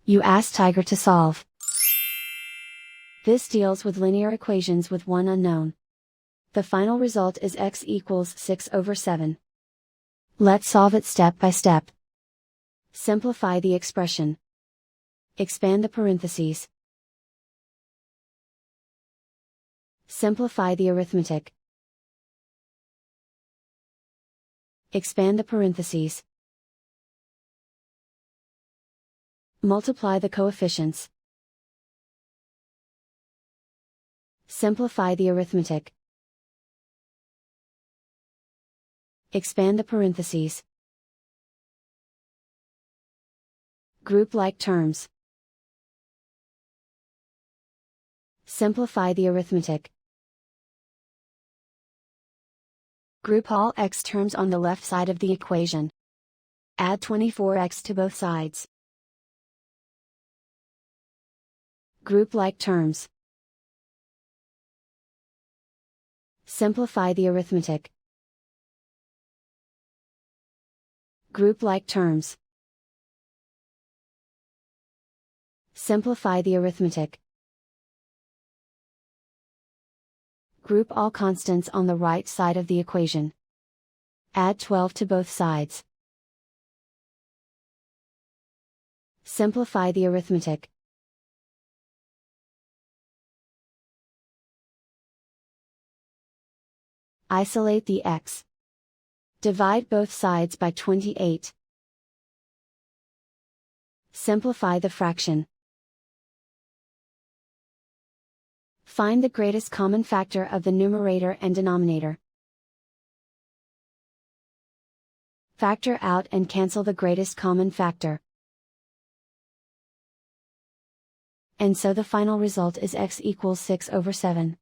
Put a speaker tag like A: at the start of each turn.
A: You ask Tiger to solve. This deals with linear equations with one unknown. The final result is x equals 6/7. Let's solve it step by step. Simplify the expression. Expand the parentheses. Simplify the arithmetic. Expand the parentheses. Multiply the coefficients. Simplify the arithmetic. Expand the parentheses. Group like terms. Simplify the arithmetic. Group all x terms on the left side of the equation. Add 24x to both sides. Group like terms. Simplify the arithmetic. Group like terms. Simplify the arithmetic. Group all constants on the right side of the equation. Add 12 to both sides. Simplify the arithmetic. Isolate the x. Divide both sides by 28. Simplify the fraction. Find the greatest common factor of the numerator and denominator. Factor out and cancel the greatest common factor. And so the final result is x equals 6/7.